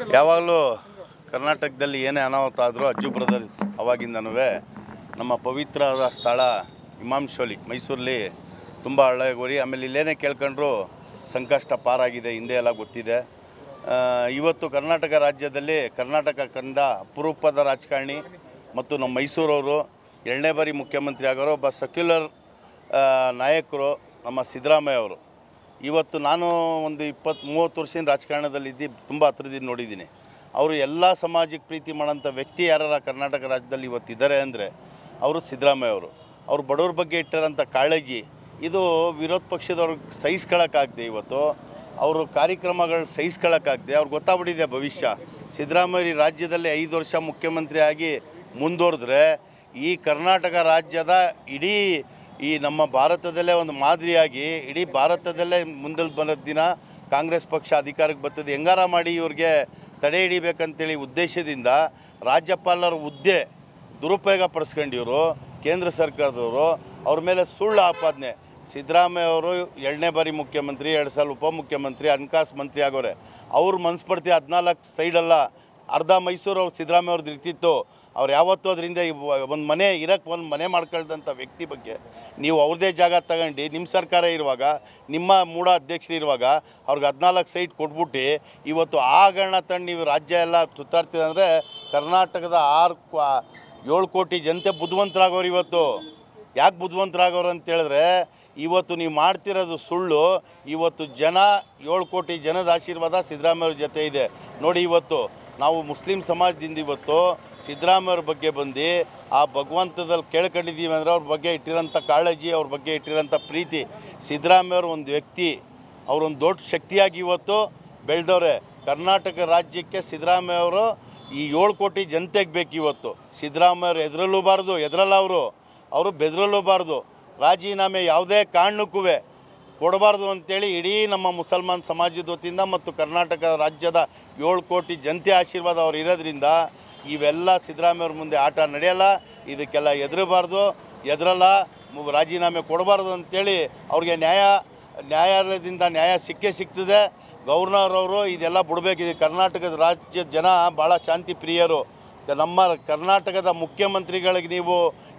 ಯಾವಾಗಲೂ ಕರ್ನಾಟಕದಲ್ಲಿ ಏನೇ ಅನಾಹುತ ಆದರೂ ಅಜ್ಜು ಬ್ರದರ್ಸ್ ಅವಾಗಿಂದನೂ ನಮ್ಮ ಪವಿತ್ರವಾದ ಸ್ಥಳ ಇಮಾಮ್ಶೋಲಿ ಮೈಸೂರಲ್ಲಿ ತುಂಬ ಹಳೆಗೋರಿ. ಆಮೇಲೆ ಇಲ್ಲೇನೇ ಕೇಳ್ಕೊಂಡ್ರು ಸಂಕಷ್ಟ ಪಾರಾಗಿದೆ, ಹಿಂದೆ ಎಲ್ಲ ಗೊತ್ತಿದೆ. ಇವತ್ತು ಕರ್ನಾಟಕ ರಾಜ್ಯದಲ್ಲಿ ಕರ್ನಾಟಕ ಕಂಡ ಅಪರೂಪದ ರಾಜಕಾರಣಿ ಮತ್ತು ನಮ್ಮ ಮೈಸೂರವರು 2ನೇ ಬಾರಿ ಮುಖ್ಯಮಂತ್ರಿ ಆಗೋರು ಒಬ್ಬ ಸೆಕ್ಯುಲರ್ ನಾಯಕರು ನಮ್ಮ ಸಿದ್ದರಾಮಯ್ಯ ಅವರು. ಇವತ್ತು ನಾನು ಒಂದು 20-30 ವರ್ಷದಿಂದ ರಾಜಕಾರಣದಲ್ಲಿದ್ದು ತುಂಬ ಹತ್ರದಿಂದ ನೋಡಿದ್ದೀನಿ. ಅವರು ಎಲ್ಲ ಸಮಾಜಕ್ಕೆ ಪ್ರೀತಿ ಮಾಡೋಂಥ ವ್ಯಕ್ತಿ ಯಾರ ಕರ್ನಾಟಕ ರಾಜ್ಯದಲ್ಲಿ ಇವತ್ತಿದ್ದಾರೆ ಅಂದರೆ ಅವರು ಸಿದ್ದರಾಮಯ್ಯ ಅವರು. ಅವರು ಬಡವ್ರ ಬಗ್ಗೆ ಇಟ್ಟಿರೋಂಥ ಕಾಳಜಿ ಇದು ವಿರೋಧ ಪಕ್ಷದವ್ರಿಗೆ ಸಹಿಸ್ಕೊಳ್ಳೋಕ್ಕಾಗದೆ, ಇವತ್ತು ಅವರು ಕಾರ್ಯಕ್ರಮಗಳು ಸಹಿಸ್ಕೊಳ್ಳೋಕ್ಕಾಗದೆ ಅವ್ರಿಗೆ ಗೊತ್ತಾಗ್ಬಿಟ್ಟಿದೆ ಭವಿಷ್ಯ. ಸಿದ್ದರಾಮಯ್ಯ ರಾಜ್ಯದಲ್ಲಿ 5 ವರ್ಷ ಮುಖ್ಯಮಂತ್ರಿ ಆಗಿ ಮುಂದುವರೆದ್ರೆ ಈ ಕರ್ನಾಟಕ ರಾಜ್ಯದ ಇಡೀ ಈ ನಮ್ಮ ಭಾರತದಲ್ಲೇ ಒಂದು ಮಾದರಿಯಾಗಿ ಇಡೀ ಭಾರತದಲ್ಲೇ ಮುಂದೆ ಬರೋ ದಿನ ಕಾಂಗ್ರೆಸ್ ಪಕ್ಷ ಅಧಿಕಾರಕ್ಕೆ ಬರ್ತದೆ. ಹೆಂಗಾರ ಮಾಡಿ ಇವ್ರಿಗೆ ತಡೆ ಹಿಡಿಬೇಕಂತೇಳಿ ಉದ್ದೇಶದಿಂದ ರಾಜ್ಯಪಾಲರ ಹುದ್ದೆ ದುರುಪಯೋಗ ಪಡಿಸ್ಕೊಂಡಿವರು ಕೇಂದ್ರ ಸರ್ಕಾರದವರು. ಅವ್ರ ಮೇಲೆ ಸುಳ್ಳು ಆಪಾದನೆ. ಸಿದ್ದರಾಮಯ್ಯ ಅವರು 2ನೇ ಬಾರಿ ಮುಖ್ಯಮಂತ್ರಿ, 2 ಸಲ ಉಪಮುಖ್ಯಮಂತ್ರಿ, ಹಣಕಾಸು ಮಂತ್ರಿ ಆಗೋರೆ. ಅವ್ರು ಮನಸ್ಪರ್ತಿ 14 ಸೈಡಲ್ಲ, ಅರ್ಧ ಮೈಸೂರು ಅವ್ರು ಸಿದ್ದರಾಮಯ್ಯ ಅವ್ರದ್ದು ಇರ್ತಿತ್ತು. ಅವ್ರು ಯಾವತ್ತೂ ಅದರಿಂದ ಒಂದು ಮನೆ ಇರೋಕ್ಕೆ ಒಂದು ಮನೆ ಮಾಡ್ಕೊಳ್ದಂಥ ವ್ಯಕ್ತಿ ಬಗ್ಗೆ ನೀವು ಅವ್ರದ್ದೇ ಜಾಗ ತಗೊಂಡು ನಿಮ್ಮ ಸರ್ಕಾರ ಇರುವಾಗ, ನಿಮ್ಮ ಮೂಢ ಅಧ್ಯಕ್ಷರು ಇರುವಾಗ ಅವ್ರಿಗೆ 14 ಸೈಟ್ ಕೊಟ್ಬಿಟ್ಟು ಇವತ್ತು ಆಗರಣ ತಂದು ನೀವು ರಾಜ್ಯ ಎಲ್ಲ ಸುತ್ತಾಡ್ತೀರ ಅಂದರೆ ಕರ್ನಾಟಕದ 7 ಕೋಟಿ ಜನತೆ ಬುದ್ಧಿವಂತರಾಗೋರು. ಇವತ್ತು ಯಾಕೆ ಬುದ್ಧಿವಂತರಾಗೋರು ಅಂತೇಳಿದ್ರೆ ಇವತ್ತು ನೀವು ಮಾಡ್ತಿರೋದು ಸುಳ್ಳು. ಇವತ್ತು ಜನ 7 ಕೋಟಿ ಜನದ ಆಶೀರ್ವಾದ ಸಿದ್ದರಾಮಯ್ಯವ್ರ ಜೊತೆ ಇದೆ ನೋಡಿ. ಇವತ್ತು ನಾವು ಮುಸ್ಲಿಂ ಸಮಾಜದಿಂದ ಇವತ್ತು ಸಿದ್ದರಾಮಯ್ಯವ್ರ ಬಗ್ಗೆ ಬಂದು ಆ ಭಗವಂತದಲ್ಲಿ ಕೇಳ್ಕೊಂಡಿದ್ದೀವಿ ಅಂದರೆ ಅವ್ರ ಬಗ್ಗೆ ಇಟ್ಟಿರೋಂಥ ಕಾಳಜಿ, ಅವ್ರ ಬಗ್ಗೆ ಇಟ್ಟಿರೋಂಥ ಪ್ರೀತಿ. ಸಿದ್ದರಾಮಯ್ಯವ್ರ ಒಂದು ವ್ಯಕ್ತಿ, ಅವರೊಂದು ದೊಡ್ಡ ಶಕ್ತಿಯಾಗಿ ಇವತ್ತು ಬೆಳೆದವ್ರೆ. ಕರ್ನಾಟಕ ರಾಜ್ಯಕ್ಕೆ ಸಿದ್ದರಾಮಯ್ಯವರು ಈ 7 ಕೋಟಿ ಜನತೆಗೆ ಬೇಕು. ಇವತ್ತು ಸಿದ್ದರಾಮಯ್ಯವ್ರು ಎದುರಲ್ಲ, ಅವರು ಬೆದರಲ್ಲೂಬಾರ್ದು. ರಾಜೀನಾಮೆ ಯಾವುದೇ ಕಾರಣಕ್ಕೂ ಕೊಡಬಾರ್ದು ಅಂಥೇಳಿ ಇಡೀ ನಮ್ಮ ಮುಸಲ್ಮಾನ್ ಸಮಾಜದ ವತಿಯಿಂದ ಮತ್ತು ಕರ್ನಾಟಕ ರಾಜ್ಯದ 7 ಕೋಟಿ ಜನತೆ ಆಶೀರ್ವಾದ ಅವ್ರು ಇರೋದ್ರಿಂದ ಇವೆಲ್ಲ ಸಿದ್ದರಾಮಯ್ಯವ್ರ ಮುಂದೆ ಆಟ ನಡೆಯಲ್ಲ. ಇದಕ್ಕೆಲ್ಲ ಎದುರಲ್ಲ, ರಾಜೀನಾಮೆ ಕೊಡಬಾರ್ದು ಅಂಥೇಳಿ ಅವ್ರಿಗೆ ನ್ಯಾಯಾಲಯದಿಂದ ನ್ಯಾಯ ಸಿಗ್ತದೆ. ಗವರ್ನರ್ ಅವರು ಇದೆಲ್ಲ ಬಿಡಬೇಕಿದೆ. ಕರ್ನಾಟಕದ ರಾಜ್ಯದ ಜನ ಭಾಳ ಶಾಂತಿ ಪ್ರಿಯರು. ನಮ್ಮ ಕರ್ನಾಟಕದ ಮುಖ್ಯಮಂತ್ರಿಗಳಿಗೆ ನೀವು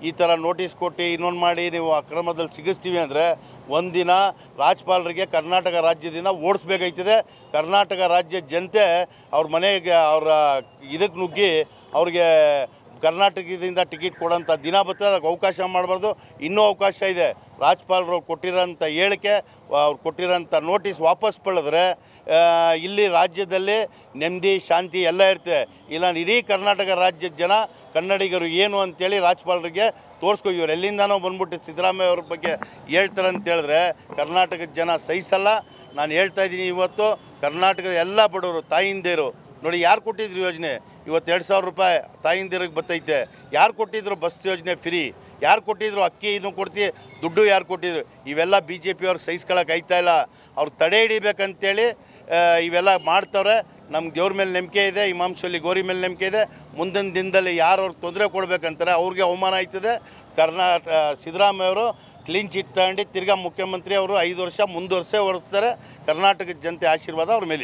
ಈ ಥರ ನೋಟಿಸ್ ಕೊಟ್ಟು ಇನ್ನೊಂದು ಮಾಡಿ ನೀವು ಅಕ್ರಮದಲ್ಲಿ ಸಿಗಿಸ್ತೀವಿ ಅಂದರೆ ಒಂದಿನ ರಾಜ್ಯಪಾಲರಿಗೆ ಕರ್ನಾಟಕ ರಾಜ್ಯದಿಂದ ಓಡಿಸ್ಬೇಕಾಯ್ತದೆ. ಕರ್ನಾಟಕ ರಾಜ್ಯದ ಜನತೆ ಅವ್ರ ಮನೆಗೆ ಅವರ ಇದಕ್ಕೆ ನುಗ್ಗಿ ಅವ್ರಿಗೆ ಕರ್ನಾಟಕದಿಂದ ಟಿಕೆಟ್ ಕೊಡೋಂಥ ದಿನ ಬರ್ತದೆ. ಅದಕ್ಕೆ ಅವಕಾಶ ಮಾಡಬಾರ್ದು. ಇನ್ನೂ ಅವಕಾಶ ಇದೆ. ರಾಜ್ಯಪಾಲರು ಕೊಟ್ಟಿರೋಂಥ ಹೇಳಿಕೆ, ಅವ್ರು ಕೊಟ್ಟಿರೋಂಥ ನೋಟಿಸ್ ವಾಪಸ್ ಪಡೆದ್ರೆ ಇಲ್ಲಿ ರಾಜ್ಯದಲ್ಲಿ ನೆಮ್ಮದಿ ಶಾಂತಿ ಎಲ್ಲ ಇರ್ತದೆ. ಇಲ್ಲ ಇಡೀ ಕರ್ನಾಟಕ ರಾಜ್ಯದ ಜನ ಕನ್ನಡಿಗರು ಏನು ಅಂಥೇಳಿ ರಾಜ್ಯಪಾಲರಿಗೆ ಇವ್ರು ಎಲ್ಲಿಂದನೋ ಬಂದ್ಬಿಟ್ಟು ಸಿದ್ದರಾಮಯ್ಯ ಅವ್ರ ಬಗ್ಗೆ ಹೇಳ್ತಾರೆ ಅಂತೇಳಿದ್ರೆ ಕರ್ನಾಟಕದ ಜನ ಸಹಿಸಲ್ಲ. ನಾನು ಹೇಳ್ತಾಯಿದ್ದೀನಿ, ಇವತ್ತು ಕರ್ನಾಟಕದ ಎಲ್ಲ ಬಡವರು ತಾಯಿಂದೇರು ನೋಡಿ, ಯಾರು ಕೊಟ್ಟಿದ್ರು ಯೋಜನೆ? ಇವತ್ತು 2,000 ರೂಪಾಯಿ ತಾಯಿಂದಿರಿಗೆ ಬರ್ತೈತೆ. ಯಾರು ಕೊಟ್ಟಿದ್ರು ಬಸ್ ಯೋಜನೆ ಫ್ರೀ? ಯಾರು ಕೊಟ್ಟಿದ್ರು ಅಕ್ಕಿ ಇನ್ನೂ ಕೊಡ್ತೀವಿ ದುಡ್ಡು? ಯಾರು ಕೊಟ್ಟಿದ್ರು? ಇವೆಲ್ಲ BJP ಅವ್ರಿಗೆ ಸಹಿಸ್ಕೊಳಕ್ಕೆ ಆಯ್ತಾಯಿಲ್ಲ. ಅವ್ರಿಗೆ ತಡೆ ಹಿಡಿಬೇಕಂತೇಳಿ ಇವೆಲ್ಲ ಮಾಡ್ತವ್ರೆ. ನಮ್ಗೆ ದೇವ್ರ ಮೇಲೆ ನಂಬಿಕೆ ಇದೆ, ಇಮಾಮ್ಶೋಲಿ ಗೋರಿ ಮೇಲೆ ನಂಬಿಕೆ ಇದೆ. ಮುಂದಿನ ದಿನದಲ್ಲಿ ಯಾರು ಅವ್ರಿಗೆ ತೊಂದರೆ ಕೊಡಬೇಕಂತಾರೆ ಅವ್ರಿಗೆ ಅವಮಾನ ಆಯ್ತದೆ. ಸಿದ್ದರಾಮಯ್ಯ ಅವರು ಕ್ಲೀನ್ ಚಿಟ್ ತಗೊಂಡು ತಿರ್ಗಾ ಮುಖ್ಯಮಂತ್ರಿ ಅವರು 5 ವರ್ಷ ಮುಂದುವರ್ಸೇ ಹೊರಡ್ತಾರೆ. ಕರ್ನಾಟಕದ ಜನತೆ ಆಶೀರ್ವಾದ ಅವ್ರ ಮೇಲಿದೆ.